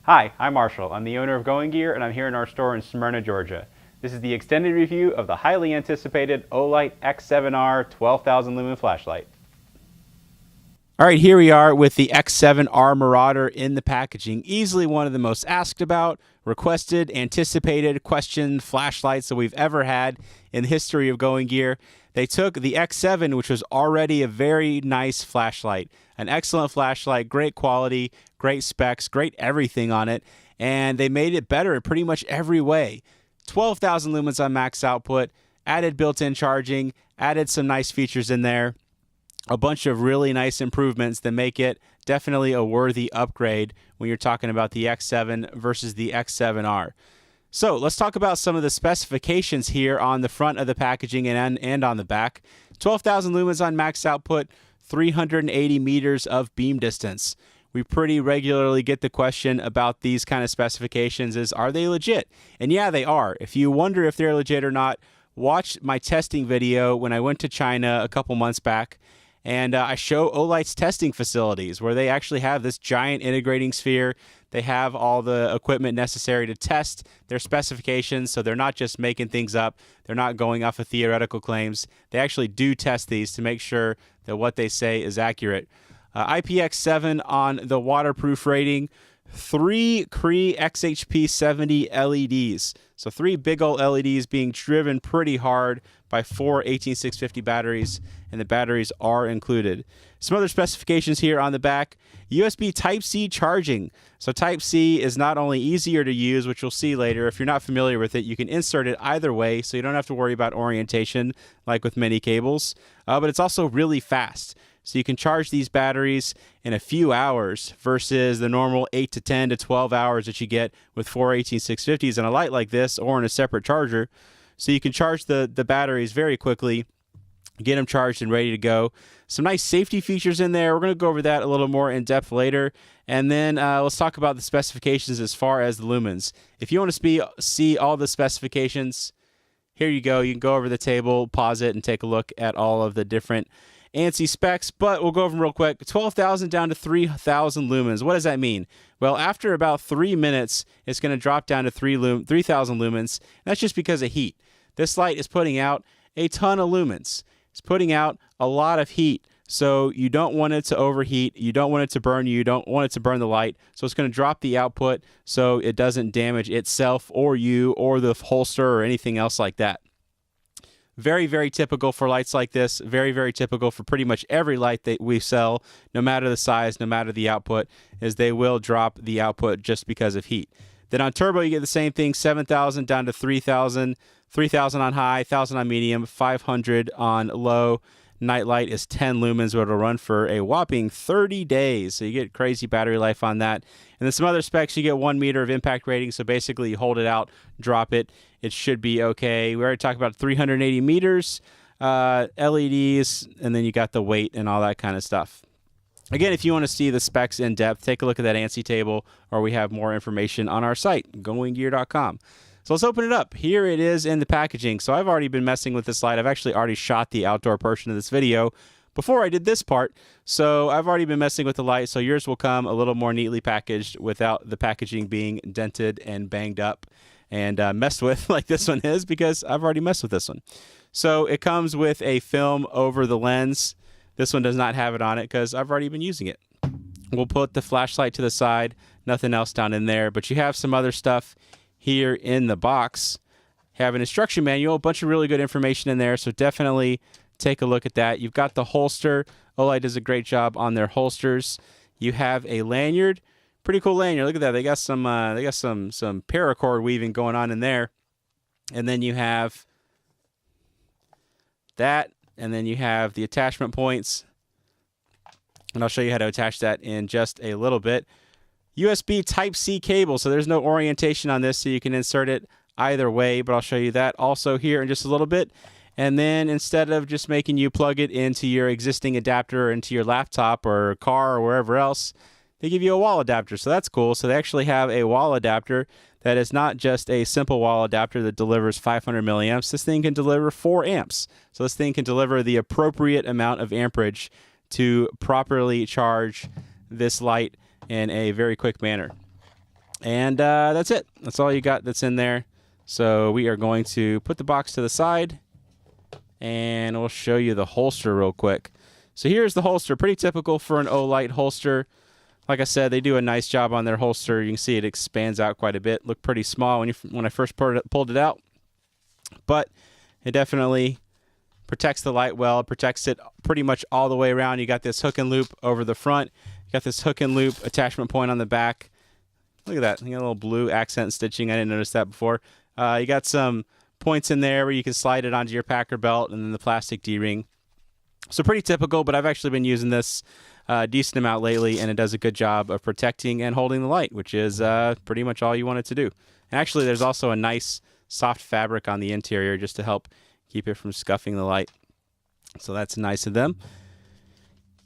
Hi, I'm Marshall. I'm the owner of Going Gear, and I'm here in our store in Smyrna, Georgia. This is the extended review of the highly anticipated Olight X7R 12,000 lumen flashlight. All right, here we are with the X7R Marauder in the packaging. Easily one of the most asked about, requested, anticipated, questioned flashlights that we've ever had in the history of Going Gear. They took the X7, which was already a very nice flashlight, an excellent flashlight, great quality, great specs, great everything on it, and they made it better in pretty much every way. 12,000 lumens on max output, added built-in charging, added some nice features in there. A bunch of really nice improvements that make it definitely a worthy upgrade when you're talking about the X7 versus the X7R. So let's talk about some of the specifications here on the front of the packaging and on the back. 12,000 lumens on max output, 380 meters of beam distance. We pretty regularly get the question about these kind of specifications is, are they legit? And yeah, they are. If you wonder if they're legit or not, watch my testing video when I went to China a couple months back. And I show Olight's testing facilities where they actually have this giant integrating sphere. They have all the equipment necessary to test their specifications, so they're not just making things up. They're not going off of theoretical claims. They actually do test these to make sure that what they say is accurate. IPX7 on the waterproof rating. 3 Cree XHP70 LEDs. So 3 big old LEDs being driven pretty hard by 4 18650 batteries, and the batteries are included. Some other specifications here on the back. USB Type-C charging. So Type-C is not only easier to use, which you'll see later. If you're not familiar with it, you can insert it either way, so you don't have to worry about orientation like with many cables. But it's also really fast. So you can charge these batteries in a few hours versus the normal 8 to 10 to 12 hours that you get with 4 18650s in a light like this or in a separate charger. So you can charge the batteries very quickly, get them charged and ready to go. Some nice safety features in there. We're going to go over that a little more in depth later. And then let's talk about the specifications as far as the lumens. If you want to see all the specifications, here you go. You can go over the table, pause it, and take a look at all of the different ANSI specs, but we'll go over them real quick. 12,000 down to 3,000 lumens. What does that mean? Well, after about 3 minutes, it's going to drop down to 3,000 lumens. That's just because of heat. This light is putting out a ton of lumens. It's putting out a lot of heat. So you don't want it to overheat. You don't want it to burn you. You don't want it to burn the light. So it's going to drop the output so it doesn't damage itself or you or the holster or anything else like that. Very, very typical for lights like this. Very, very typical for pretty much every light that we sell, no matter the size, no matter the output, is they will drop the output just because of heat. Then on turbo, you get the same thing, 7,000 down to 3,000, 3,000 on high, 1,000 on medium, 500 on low. Night light is 10 lumens, but it'll run for a whopping 30 days. So you get crazy battery life on that. And then some other specs, you get 1 meter of impact rating. So basically you hold it out, drop it. It should be okay. We already talked about 380 meters, LEDs, and then you got the weight and all that kind of stuff. Again, if you want to see the specs in depth, take a look at that ANSI table, or we have more information on our site, goinggear.com. So let's open it up. Here it is in the packaging. So I've already been messing with this light. I've actually already shot the outdoor portion of this video before I did this part. So I've already been messing with the light. So yours will come a little more neatly packaged without the packaging being dented and banged up and messed with like this one is, because I've already messed with this one. So it comes with a film over the lens. This one does not have it on it because I've already been using it. We'll put the flashlight to the side, nothing else down in there, but you have some other stuff here in the box. Have an instruction manual, a bunch of really good information in there, so definitely take a look at that. You've got the holster. Olight does a great job on their holsters. You have a lanyard, pretty cool lanyard. Look at that. They got some paracord weaving going on in there. And then you have that, and then you have the attachment points. And I'll show you how to attach that in just a little bit. USB Type-C cable, so there's no orientation on this, so you can insert it either way, but I'll show you that also here in just a little bit. And then instead of just making you plug it into your existing adapter or into your laptop or car or wherever else, they give you a wall adapter, so that's cool. So they actually have a wall adapter that is not just a simple wall adapter that delivers 500 milliamps. This thing can deliver 4 amps. So this thing can deliver the appropriate amount of amperage to properly charge this light in a very quick manner. And that's it. That's all you got that's in there. So we are going to put the box to the side, and we'll show you the holster real quick. So here's the holster. Pretty typical for an Olight holster. Like I said, they do a nice job on their holster. You can see it expands out quite a bit. Looked pretty small when I first pulled it out. But it definitely protects the light well. It protects it pretty much all the way around. You got this hook and loop over the front. You got this hook and loop attachment point on the back. Look at that. You got a little blue accent stitching. I didn't notice that before. You got some points in there where you can slide it onto your packer belt, and then the plastic D-ring. So pretty typical, but I've actually been using this a decent amount lately, and it does a good job of protecting and holding the light, which is pretty much all you want it to do. And actually, there's also a nice soft fabric on the interior just to help keep it from scuffing the light. So that's nice of them.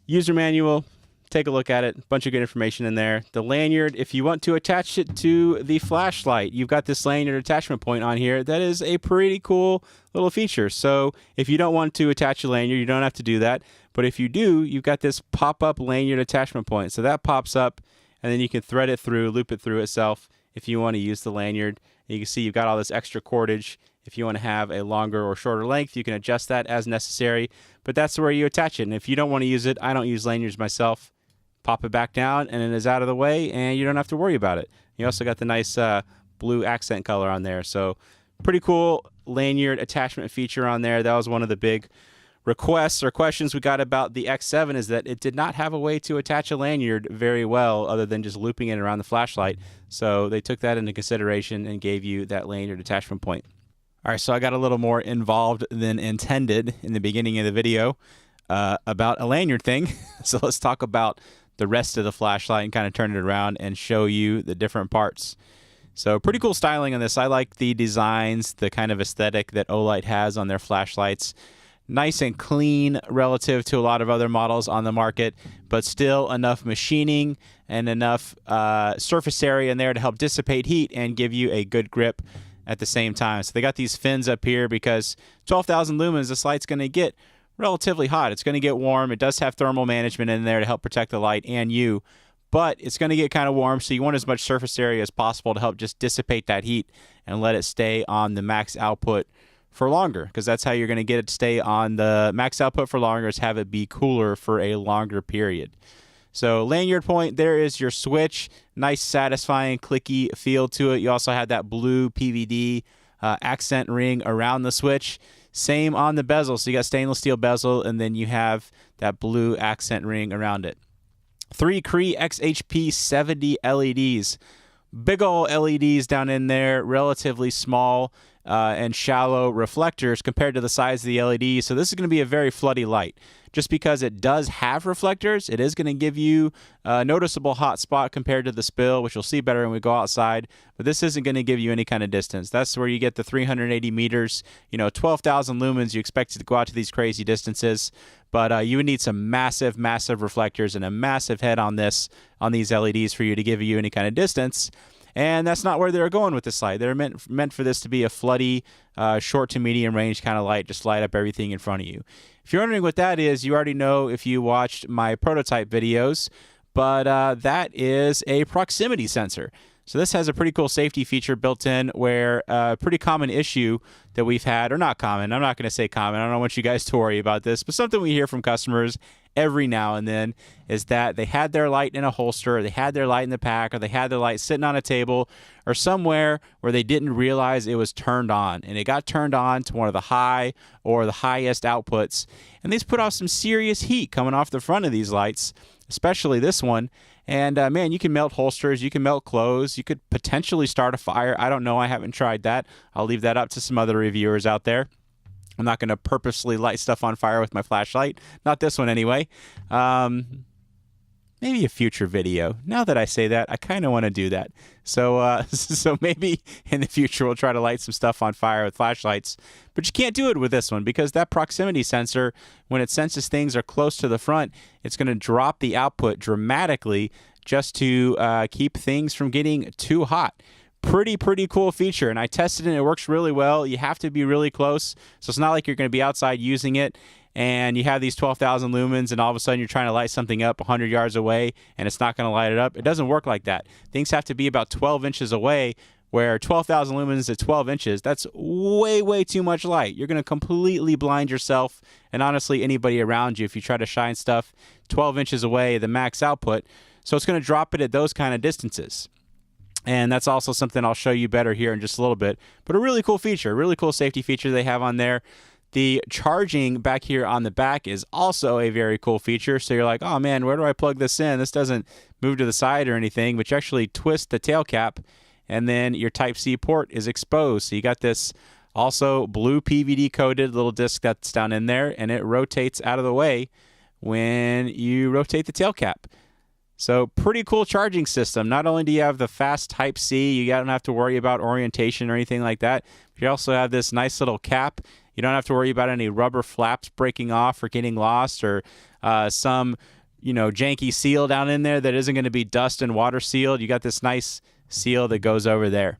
User manual. Take a look at it. A bunch of good information in there. The lanyard, if you want to attach it to the flashlight, you've got this lanyard attachment point on here. That is a pretty cool little feature. So if you don't want to attach a lanyard, you don't have to do that. But if you do, you've got this pop-up lanyard attachment point. So that pops up, and then you can thread it through, loop it through itself if you want to use the lanyard. And you can see you've got all this extra cordage. If you want to have a longer or shorter length, you can adjust that as necessary. But that's where you attach it. And if you don't want to use it, I don't use lanyards myself. Pop it back down, and it is out of the way, and you don't have to worry about it. You also got the nice blue accent color on there. So pretty cool lanyard attachment feature on there. That was one of the big requests or questions we got about the X7, is that it did not have a way to attach a lanyard very well other than just looping it around the flashlight. So they took that into consideration and gave you that lanyard attachment point. All right, so I got a little more involved than intended in the beginning of the video about a lanyard thing. So let's talk about the rest of the flashlight and kind of turn it around and show you the different parts. So pretty cool styling on this. I like the designs, the kind of aesthetic that Olight has on their flashlights. Nice and clean relative to a lot of other models on the market, but still enough machining and enough surface area in there to help dissipate heat and give you a good grip at the same time. So they got these fins up here because 12,000 lumens, this light's going to get relatively hot. It's going to get warm. It does have thermal management in there to help protect the light and you, but it's going to get kind of warm, so you want as much surface area as possible to help just dissipate that heat and let it stay on the max output for longer, because that's how you're going to get it to stay on the max output for longer, is have it be cooler for a longer period. So lanyard point, there is your switch. Nice, satisfying, clicky feel to it. You also have that blue PVD accent ring around the switch. Same on the bezel. So you got stainless steel bezel, and then you have that blue accent ring around it. 3 Cree XHP 70 LEDs. Big ol' LEDs down in there, relatively small and shallow reflectors compared to the size of the LED. So this is going to be a very floody light. Just because it does have reflectors, it is going to give you a noticeable hot spot compared to the spill, which you'll see better when we go outside. But this isn't going to give you any kind of distance. That's where you get the 380 meters, 12,000 lumens. You expect it to go out to these crazy distances. But you would need some massive, massive reflectors and a massive head on these LEDs for you to give you any kind of distance. And that's not where they're going with this light. They're meant for this to be a floody, short to medium range kind of light, just light up everything in front of you. If you're wondering what that is, you already know if you watched my prototype videos, but that is a proximity sensor. So this has a pretty cool safety feature built in, where a pretty common issue that we've had, or not common, I'm not going to say common, I don't want you guys to worry about this, but something we hear from customers every now and then is that they had their light in a holster, or they had their light in the pack, or they had their light sitting on a table or somewhere where they didn't realize it was turned on, and it got turned on to one of the high or the highest outputs, and these put off some serious heat coming off the front of these lights, especially this one. And man, you can melt holsters, you can melt clothes, you could potentially start a fire. I don't know, I haven't tried that. I'll leave that up to some other reviewers out there. I'm not going to purposely light stuff on fire with my flashlight. Not this one anyway. Maybe a future video. Now that I say that, I kind of want to do that. So so maybe in the future we'll try to light some stuff on fire with flashlights. But you can't do it with this one, because that proximity sensor, when it senses things are close to the front, it's going to drop the output dramatically just to keep things from getting too hot. Pretty cool feature, and I tested it and it works really well. You have to be really close, so it's not like you're going to be outside using it and you have these 12,000 lumens, and all of a sudden you're trying to light something up 100 yards away, and it's not going to light it up. It doesn't work like that. Things have to be about 12 inches away, where 12,000 lumens at 12 inches, that's way, way too much light. You're going to completely blind yourself, and honestly, anybody around you, if you try to shine stuff 12 inches away, the max output. So it's going to drop it at those kind of distances. And that's also something I'll show you better here in just a little bit. But a really cool feature, really cool safety feature they have on there. The charging back here on the back is also a very cool feature. So you're like, oh man, where do I plug this in? This doesn't move to the side or anything, but you actually twist the tail cap, and then your Type-C port is exposed. So you got this also blue PVD coated little disc that's down in there, and it rotates out of the way when you rotate the tail cap. So pretty cool charging system. Not only do you have the fast Type-C, you don't have to worry about orientation or anything like that. You also have this nice little cap. You don't have to worry about any rubber flaps breaking off or getting lost, or some janky seal down in there that isn't going to be dust and water sealed. You got this nice seal that goes over there.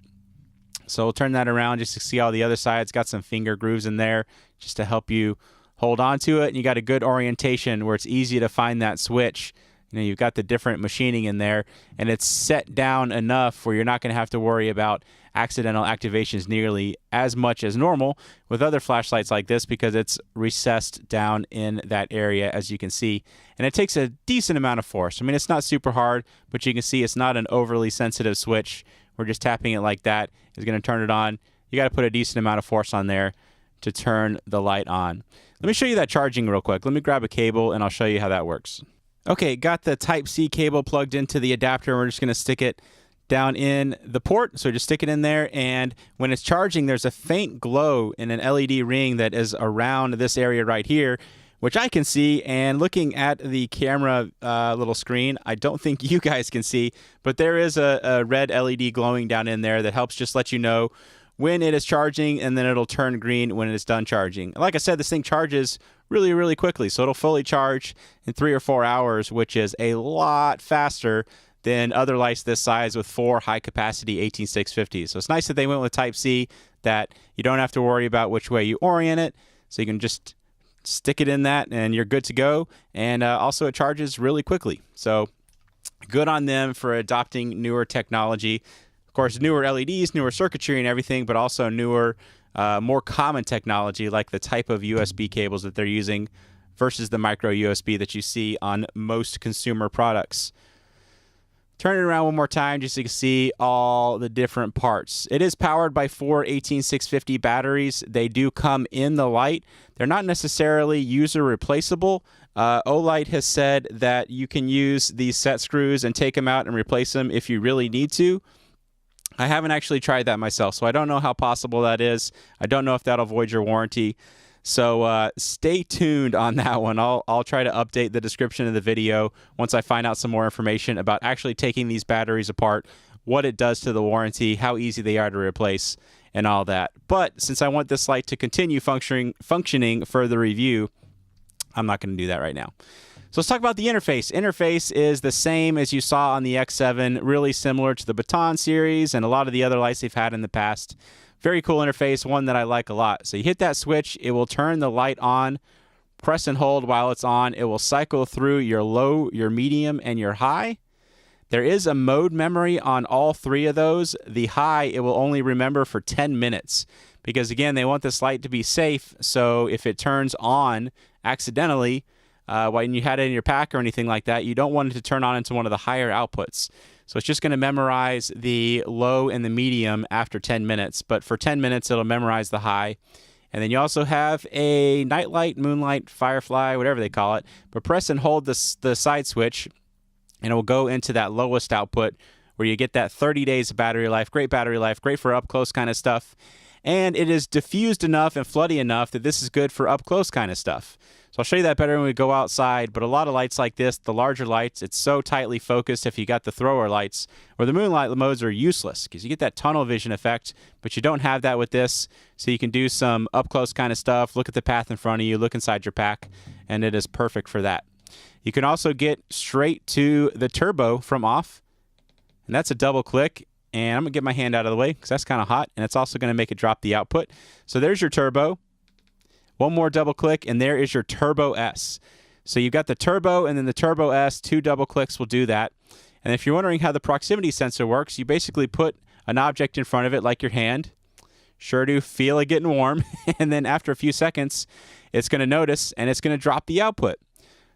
So we'll turn that around just to see all the other sides. Got some finger grooves in there just to help you hold on to it. And you got a good orientation where it's easy to find that switch. You've got the different machining in there, and it's set down enough where you're not going to have to worry about accidental activations nearly as much as normal with other flashlights like this, because it's recessed down in that area, as you can see. And it takes a decent amount of force. I mean, it's not super hard, but you can see it's not an overly sensitive switch. We're just tapping it like that. It's going to turn it on. You got to put a decent amount of force on there to turn the light on. Let me show you that charging real quick. Let me grab a cable, and I'll show you how that works. Okay, got the Type-C cable plugged into the adapter. We're just going to stick it down in the port. So just stick it in there, and when it's charging, there's a faint glow in an LED ring that is around this area right here, which I can see. And looking at the camera little screen, I don't think you guys can see, but there is a red LED glowing down in there that helps just let you know when it is charging, and then it'll turn green when it is done charging. Like I said, this thing charges really, really quickly. So it'll fully charge in 3 or 4 hours, which is a lot faster than other lights this size with 4 high-capacity 18650s. So it's nice that they went with Type-C, that you don't have to worry about which way you orient it. So you can just stick it in that, and you're good to go. And also, it charges really quickly. So good on them for adopting newer technology. Of course, newer LEDs, newer circuitry and everything, but also newer, more common technology like the type of USB cables that they're using versus the micro USB that you see on most consumer products. Turn it around one more time just so you can see all the different parts. It is powered by 4 18650 batteries. They do come in the light. They're not necessarily user replaceable. Olight has said that you can use these set screws and take them out and replace them if you really need to. I haven't actually tried that myself, so I don't know how possible that is. I don't know if that'll void your warranty. So stay tuned on that one. I'll try to update the description of the video once I find out some more information about actually taking these batteries apart, what it does to the warranty, how easy they are to replace, and all that. But since I want this light to continue functioning for the review, I'm not going to do that right now. So let's talk about the interface. Interface is the same as you saw on the X7, really similar to the Baton series and a lot of the other lights they've had in the past. Very cool interface, one that I like a lot. So you hit that switch, it will turn the light on. Press and hold while it's on. It will cycle through your low, your medium, and your high. There is a mode memory on all 3 of those. The high, it will only remember for 10 minutes. Because again, they want this light to be safe, so if it turns on accidentally, when you had it in your pack or anything like that, you don't want it to turn on into one of the higher outputs. So it's just going to memorize the low and the medium after 10 minutes. But for 10 minutes, it'll memorize the high. And then you also have a nightlight, moonlight, firefly, whatever they call it. But press and hold the side switch, and it will go into that lowest output where you get that 30 days of battery life. Great battery life, great for up-close kind of stuff. And it is diffused enough and floody enough that this is good for up-close kind of stuff. So I'll show you that better when we go outside, but a lot of lights like this, the larger lights, it's so tightly focused if you got the thrower lights, or the moonlight modes are useless because you get that tunnel vision effect, but you don't have that with this, so you can do some up-close kind of stuff, look at the path in front of you, look inside your pack, and it is perfect for that. You can also get straight to the turbo from off, and that's a double click. And I'm going to get my hand out of the way because that's kind of hot, and it's also going to make it drop the output. So there's your turbo. One more double click, and there is your Turbo S. So you've got the Turbo and then the Turbo S. 2 double clicks will do that. And if you're wondering how the proximity sensor works, you basically put an object in front of it like your hand. Sure do feel it getting warm. And then after a few seconds, it's going to notice and it's going to drop the output.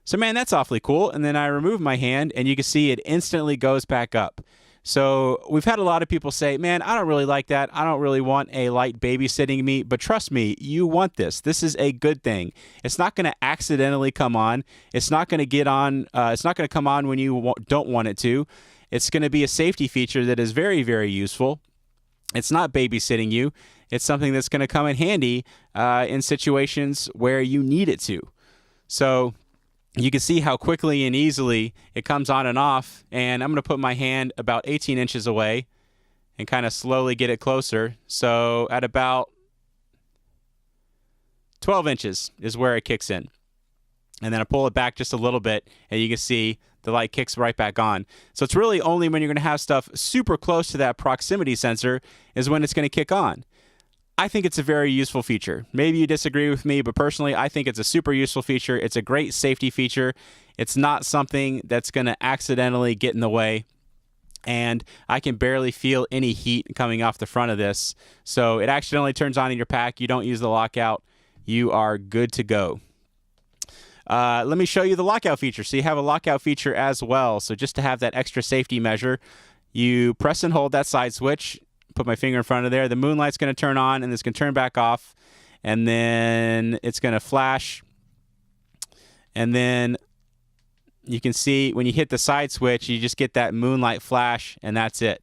So man, that's awfully cool. And then I remove my hand and you can see it instantly goes back up. So we've had a lot of people say, man, I don't really like that. I don't really want a light babysitting me. But trust me, you want this. This is a good thing. It's not going to accidentally come on. It's not going to get on. It's not going to come on when you don't want it to. It's going to be a safety feature that is very, very useful. It's not babysitting you. It's something that's going to come in handy in situations where you need it to. So you can see how quickly and easily it comes on and off. And I'm going to put my hand about 18 inches away and kind of slowly get it closer. So at about 12 inches is where it kicks in. And then I pull it back just a little bit and you can see the light kicks right back on. So it's really only when you're going to have stuff super close to that proximity sensor is when it's going to kick on. I think it's a very useful feature. Maybe you disagree with me, but personally, I think it's a super useful feature. It's a great safety feature. It's not something that's going to accidentally get in the way. And I can barely feel any heat coming off the front of this. So it accidentally turns on in your pack. You don't use the lockout. You are good to go. Let me show you the lockout feature. So you have a lockout feature as well. So just to have that extra safety measure, you press and hold that side switch. Put my finger in front of there. The moonlight's going to turn on and it's going to turn back off. And then it's going to flash. And then you can see when you hit the side switch, you just get that moonlight flash and that's it.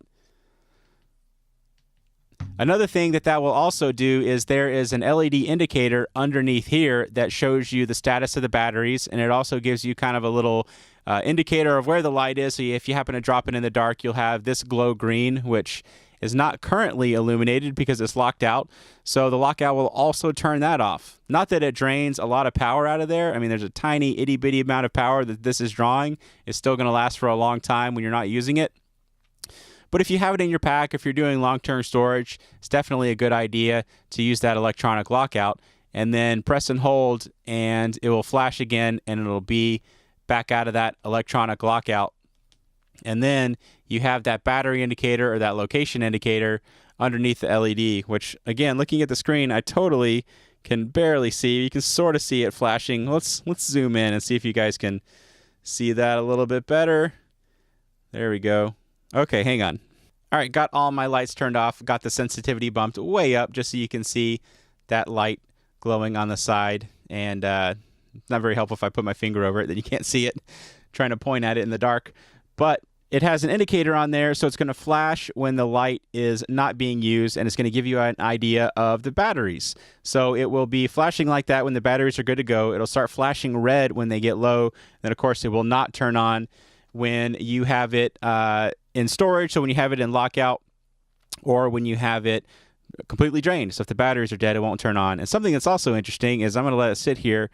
Another thing that will also do is there is an LED indicator underneath here that shows you the status of the batteries. And it also gives you kind of a little indicator of where the light is. So if you happen to drop it in the dark, you'll have this glow green, which is not currently illuminated because it's locked out. So the lockout will also turn that off. Not that it drains a lot of power out of there. I mean, there's a tiny itty bitty amount of power that this is drawing. It's still going to last for a long time when you're not using it. But if you have it in your pack, if you're doing long-term storage, it's definitely a good idea to use that electronic lockout and then press and hold and it will flash again and it'll be back out of that electronic lockout. And then you have that battery indicator or that location indicator underneath the LED, which again, looking at the screen, I totally can barely see. You can sort of see it flashing. Let's zoom in and see if you guys can see that a little bit better. There we go. Okay, hang on. All right, got all my lights turned off. Got the sensitivity bumped way up just so you can see that light glowing on the side. And it's not very helpful if I put my finger over it, then you can't see it. Trying to point at it in the dark. But it has an indicator on there, so it's going to flash when the light is not being used, and it's going to give you an idea of the batteries. So it will be flashing like that when the batteries are good to go. It'll start flashing red when they get low. Then, of course, it will not turn on when you have it in storage, so when you have it in lockout or when you have it completely drained. So if the batteries are dead, it won't turn on. And something that's also interesting is I'm going to let it sit here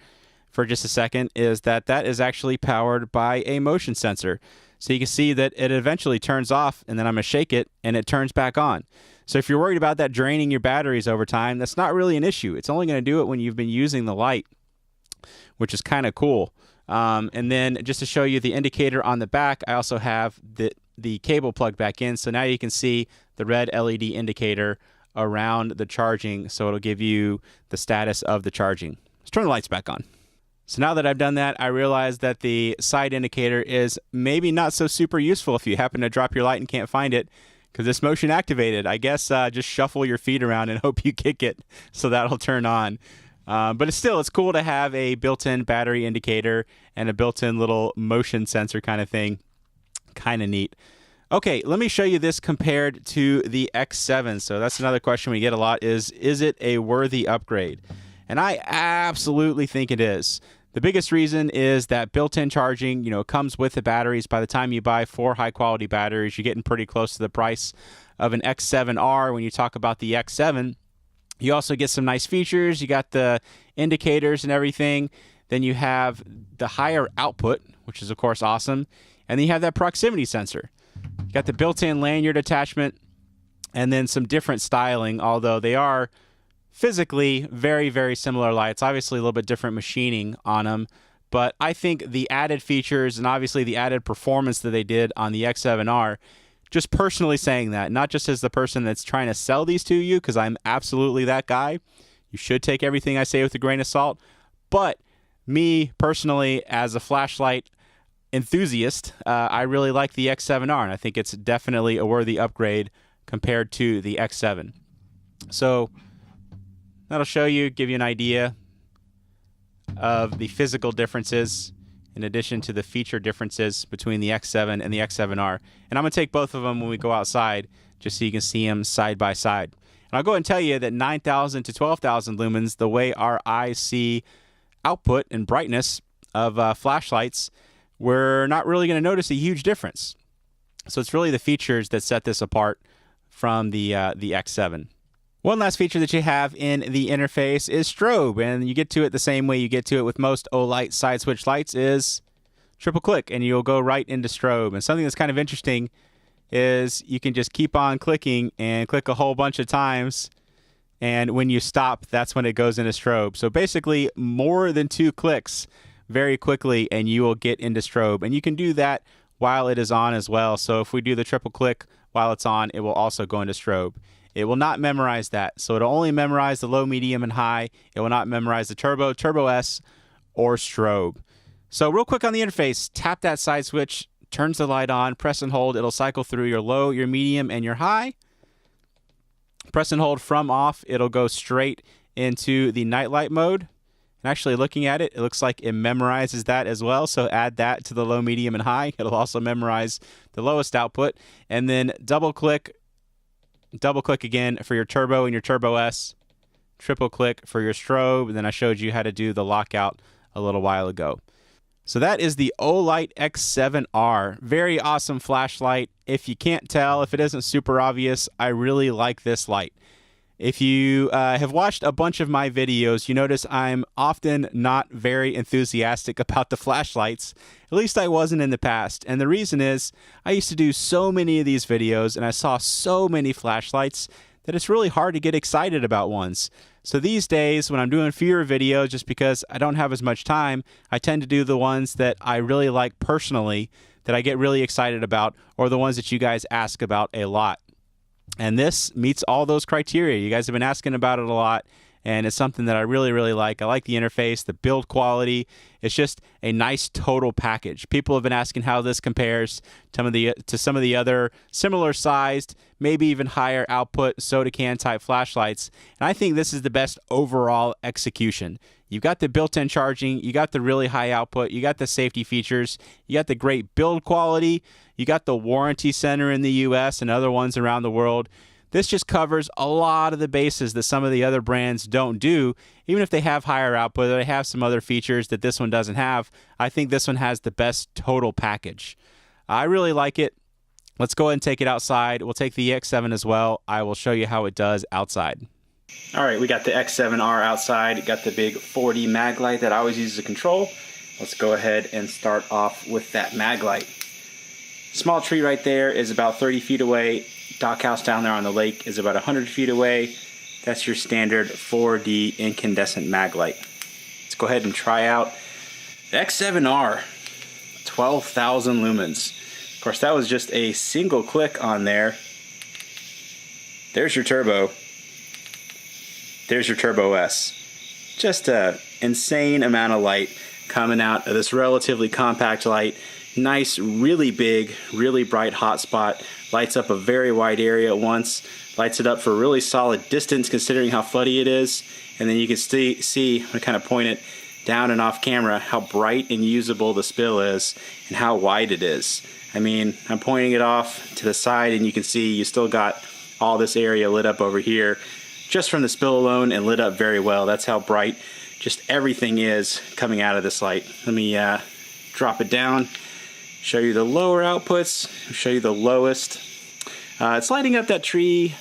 for just a second, is that is actually powered by a motion sensor. So you can see that it eventually turns off, and then I'm going to shake it, and it turns back on. So if you're worried about that draining your batteries over time, that's not really an issue. It's only going to do it when you've been using the light, which is kind of cool. And then just to show you the indicator on the back, I also have the cable plugged back in. So now you can see the red LED indicator around the charging, so it'll give you the status of the charging. Let's turn the lights back on. So now that I've done that, I realize that the side indicator is maybe not so super useful if you happen to drop your light and can't find it because it's motion activated. I guess just shuffle your feet around and hope you kick it so that'll turn on. But it's cool to have a built-in battery indicator and a built-in little motion sensor kind of thing. Kind of neat. Okay, let me show you this compared to the X7. So that's another question we get a lot is it a worthy upgrade? And I absolutely think it is. The biggest reason is that built-in charging, comes with the batteries. By the time you buy 4 high-quality batteries, you're getting pretty close to the price of an X7R. When you talk about the X7, you also get some nice features. You got the indicators and everything. Then you have the higher output, which is, of course, awesome. And then you have that proximity sensor. You got the built-in lanyard attachment and then some different styling, although they are physically very, very similar lights. Obviously a little bit different machining on them, but I think the added features and obviously the added performance that they did on the X7R, just personally saying that, not just as the person that's trying to sell these to you, because I'm absolutely that guy. You should take everything I say with a grain of salt. But me personally, as a flashlight enthusiast, I really like the X7R, and I think it's definitely a worthy upgrade compared to the X7. So that'll show you, give you an idea of the physical differences in addition to the feature differences between the X7 and the X7R. And I'm going to take both of them when we go outside just so you can see them side by side. And I'll go ahead and tell you that 9,000 to 12,000 lumens, the way our eyes see output and brightness of flashlights, we're not really going to notice a huge difference. So it's really the features that set this apart from the X7. One last feature that you have in the interface is strobe, and you get to it the same way you get to it with most Olight side switch lights is triple click, and you'll go right into strobe. And something that's kind of interesting is you can just keep on clicking and click a whole bunch of times, and when you stop, that's when it goes into strobe. So basically, more than 2 clicks very quickly, and you will get into strobe. And you can do that while it is on as well. So if we do the triple click while it's on, it will also go into strobe. It will not memorize that. So it'll only memorize the low, medium, and high. It will not memorize the turbo, turbo S, or strobe. So real quick on the interface, tap that side switch, turns the light on, press and hold. It'll cycle through your low, your medium, and your high. Press and hold from off. It'll go straight into the nightlight mode. And actually looking at it, it looks like it memorizes that as well. So add that to the low, medium, and high. It'll also memorize the lowest output. And then double click again for your turbo and your turbo S, triple click for your strobe, and then I showed you how to do the lockout a little while ago. So that is the Olight X7R. Very awesome flashlight. If you can't tell, if it isn't super obvious, I really like this light. If you have watched a bunch of my videos, you notice I'm often not very enthusiastic about the flashlights. At least I wasn't in the past. And the reason is I used to do so many of these videos and I saw so many flashlights that it's really hard to get excited about ones. So these days, when I'm doing fewer videos, just because I don't have as much time, I tend to do the ones that I really like personally, that I get really excited about, or the ones that you guys ask about a lot. And this meets all those criteria. You guys have been asking about it a lot, and it's something that I really, really like. I like the interface, the build quality. It's just a nice total package. People have been asking how this compares to some of the other similar sized, maybe even higher output soda can type flashlights. And I think this is the best overall execution. You've got the built-in charging, you got the really high output, you got the safety features, you got the great build quality, you got the warranty center in the US and other ones around the world. This just covers a lot of the bases that some of the other brands don't do. Even if they have higher output, or they have some other features that this one doesn't have, I think this one has the best total package. I really like it. Let's go ahead and take it outside. We'll take the X7 as well. I will show you how it does outside. All right, we got the X7R outside. Got the big 4D mag light that I always use as a control. Let's go ahead and start off with that mag light. Small tree right there is about 30 feet away. Dockhouse down there on the lake is about 100 feet away. That's your standard 4D incandescent mag light. Let's go ahead and try out the X7R, 12,000 lumens. Of course, that was just a single click on there. There's your turbo. There's your turbo S. Just an insane amount of light coming out of this relatively compact light. Nice, really big, really bright hotspot. Lights up a very wide area at once. Lights it up for a really solid distance considering how floody it is. And then you can see, I'm going to kind of point it down and off camera, how bright and usable the spill is and how wide it is. I mean, I'm pointing it off to the side and you can see you still got all this area lit up over here just from the spill alone, and lit up very well. That's how bright just everything is coming out of this light. Let me drop it down, show you the lower outputs, show you the lowest. It's lighting up that tree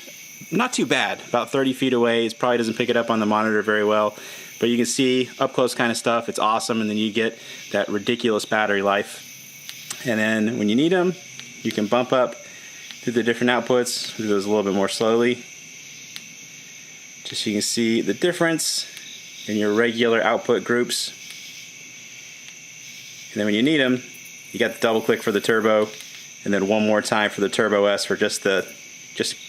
not too bad, about 30 feet away. It probably doesn't pick it up on the monitor very well, but you can see up close kind of stuff. It's awesome, and then you get that ridiculous battery life. And then when you need them, you can bump up through the different outputs, do those a little bit more slowly. Just so you can see the difference in your regular output groups. And then when you need them, you got the double click for the turbo, and then one more time for the Turbo S for just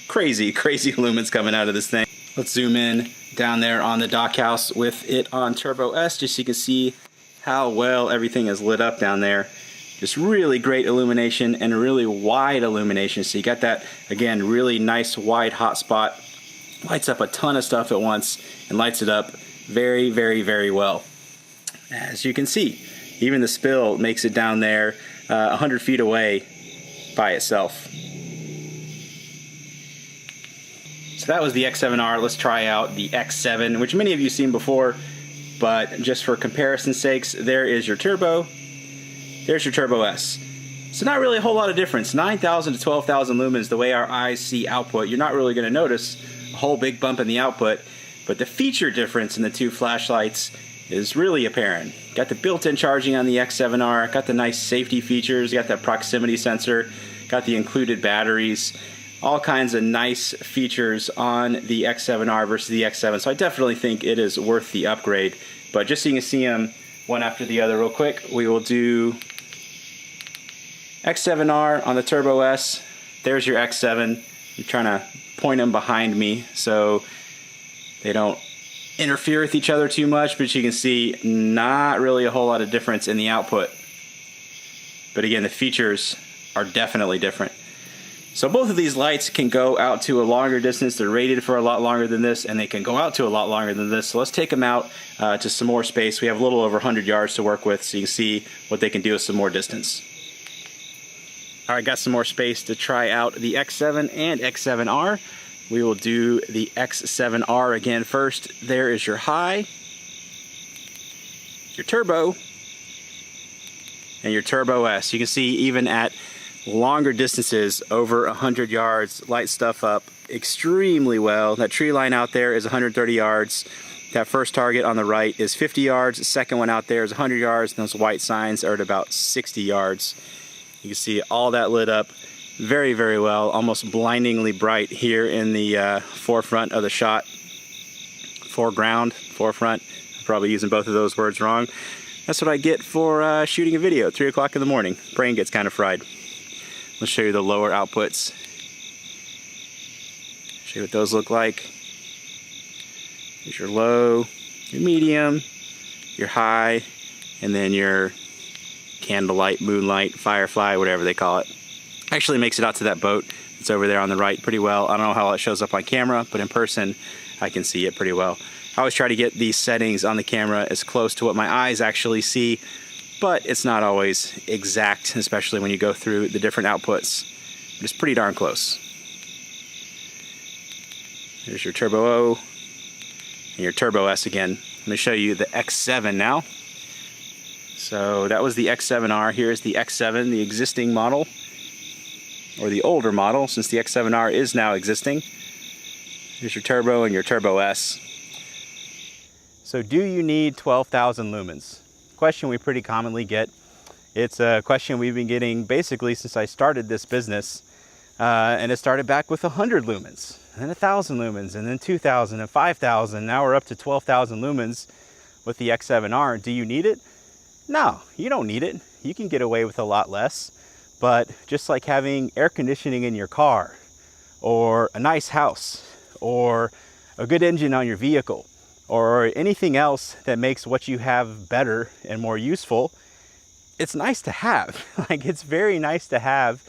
crazy lumens coming out of this thing. Let's zoom in down there on the dock house with it on Turbo S, just so you can see how well everything is lit up down there. Just really great illumination and really wide illumination. So you got that, again, really nice wide hot spot. Lights up a ton of stuff at once and lights it up very, very, very well. As you can see, even the spill makes it down there 100 feet away by itself. So that was the X7R. Let's try out the X7, which many of you have seen before, but just for comparison sakes, there is your turbo, there's your Turbo S. So not really a whole lot of difference. 9,000 to 12,000 lumens, the way our eyes see output. You're not really going to notice a whole big bump in the output, but the feature difference in the two flashlights is really apparent. Got the built-in charging on the X7R, got the nice safety features, got that proximity sensor, got the included batteries, all kinds of nice features on the X7R versus the X7, so I definitely think it is worth the upgrade. But just so you can see them one after the other real quick, we will do X7R on the Turbo S. There's your X7. I'm trying to point them behind me so they don't interfere with each other too much, but you can see not really a whole lot of difference in the output. But again, the features are definitely different. So both of these lights can go out to a longer distance. They're rated for a lot longer than this, and they can go out to a lot longer than this. So let's take them out to some more space. We have a little over 100 yards to work with, so you can see what they can do with some more distance. All right, got some more space to try out the X7 and X7R. We will do the X7R again first. There is your high, your turbo, and your Turbo S. You can see even at longer distances, over 100 yards, light stuff up extremely well. That tree line out there is 130 yards. That first target on the right is 50 yards. The second one out there is 100 yards. And those white signs are at about 60 yards. You can see all that lit up very, very well, almost blindingly bright here in the forefront of the shot. Foreground, forefront. I'm probably using both of those words wrong. That's what I get for shooting a video at 3 o'clock in the morning. Brain gets kind of fried. Let's show you the lower outputs. Show you what those look like. Here's your low, your medium, your high, and then your candlelight, moonlight, firefly, whatever they call it. Actually makes it out to that boat. It's over there on the right pretty well. I don't know how it shows up on camera, but in person I can see it pretty well. I always try to get these settings on the camera as close to what my eyes actually see, but it's not always exact, especially when you go through the different outputs. But it's pretty darn close. There's your Turbo O and your Turbo S again. Let me show you the X7 now. So that was the X7R. Here's the X7, the existing model, or the older model, since the X7R is now existing. Here's your Turbo and your Turbo S. So do you need 12,000 lumens? Question we pretty commonly get. It's a question we've been getting basically since I started this business, and it started back with 100 lumens, and 1,000 lumens, and then 2,000 and 5,000. Now we're up to 12,000 lumens with the X7R. Do you need it? No, you don't need it. You can get away with a lot less, but just like having air conditioning in your car, or a nice house, or a good engine on your vehicle, or anything else that makes what you have better and more useful, it's nice to have. Like, it's very nice to have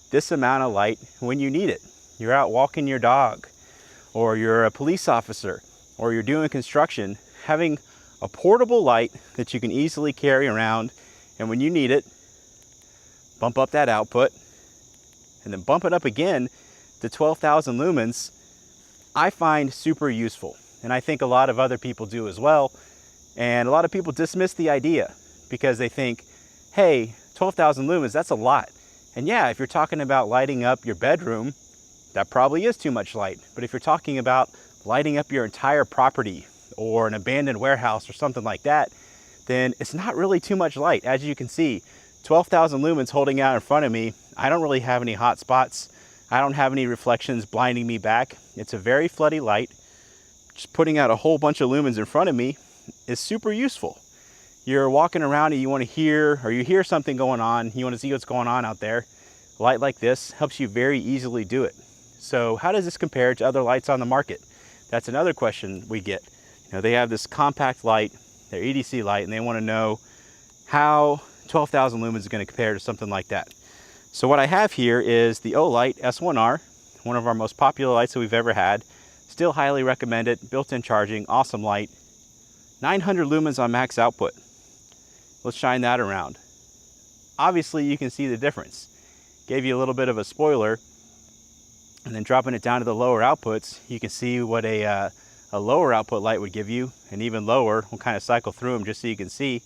this amount of light when you need it. You're out walking your dog, or you're a police officer, or you're doing construction. Having a portable light that you can easily carry around, and when you need it, bump up that output, and then bump it up again to 12,000 lumens, I find super useful. And I think a lot of other people do as well. And a lot of people dismiss the idea because they think, hey, 12,000 lumens, that's a lot. And yeah, if you're talking about lighting up your bedroom, that probably is too much light. But if you're talking about lighting up your entire property or an abandoned warehouse or something like that, then it's not really too much light. As you can see, 12,000 lumens holding out in front of me. I don't really have any hot spots. I don't have any reflections blinding me back. It's a very floody light. just putting out a whole bunch of lumens in front of me is super useful. You're walking around and you want to hear, or you hear something going on, you want to see what's going on out there. A light like this helps you very easily do it. So how does this compare to other lights on the market? That's another question we get. You know, they have this compact light, their EDC light, and they want to know how 12,000 lumens is going to compare to something like that. So what I have here is the Olight X7R, one of our most popular lights that we've ever had. Still highly recommend it, built-in charging, awesome light. 900 lumens on max output. Let's shine that around. Obviously you can see the difference. Gave you a little bit of a spoiler, and then dropping it down to the lower outputs, you can see what a lower output light would give you, and even lower. We'll kind of cycle through them just so you can see.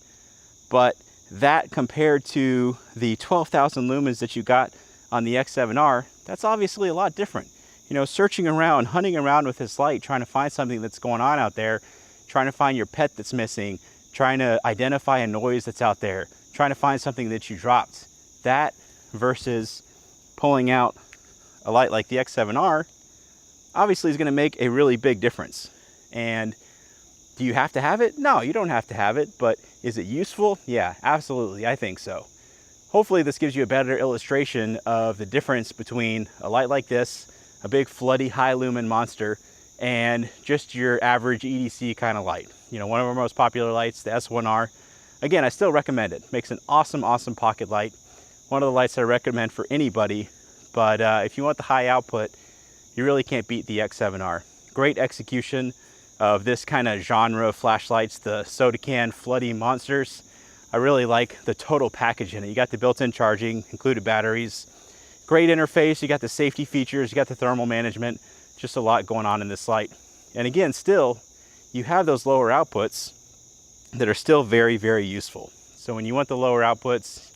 But that compared to the 12,000 lumens that you got on the X7R, that's obviously a lot different. You know, searching around, hunting around with this light, trying to find something that's going on out there, trying to find your pet that's missing, trying to identify a noise that's out there, trying to find something that you dropped. That versus pulling out a light like the X7R obviously is going to make a really big difference. And do you have to have it? No, you don't have to have it, but is it useful? Yeah, absolutely, I think so. Hopefully this gives you a better illustration of the difference between a light like this, a big floody high lumen monster, and just your average EDC kind of light. You know, one of our most popular lights, the S1R. Again, I still recommend it. Makes an awesome, awesome pocket light. One of the lights I recommend for anybody, but if you want the high output, you really can't beat the X7R. Great execution of this kind of genre of flashlights, the soda can floody monsters. I really like the total package in it. You got the built-in charging, included batteries, great interface, you got the safety features, you got the thermal management, just a lot going on in this light. And again, still, you have those lower outputs that are still very, very useful. So when you want the lower outputs,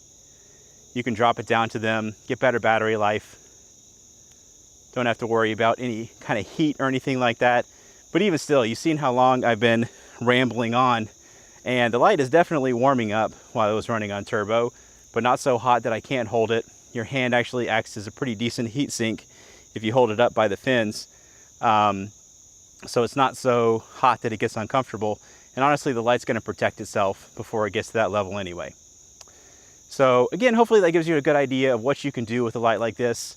you can drop it down to them, get better battery life. Don't have to worry about any kind of heat or anything like that. But even still, you've seen how long I've been rambling on, and the light is definitely warming up while it was running on turbo, but not so hot that I can't hold it. Your hand actually acts as a pretty decent heat sink if you hold it up by the fins. So it's not so hot that it gets uncomfortable. And honestly, the light's going to protect itself before it gets to that level anyway. So again, hopefully that gives you a good idea of what you can do with a light like this.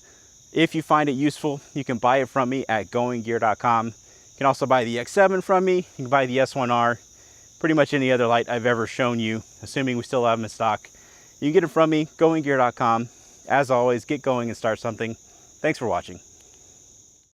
If you find it useful, you can buy it from me at goinggear.com. You can also buy the X7 from me. You can buy the S1R. Pretty much any other light I've ever shown you, assuming we still have them in stock. You can get it from me, goinggear.com. As always, get going and start something. Thanks for watching.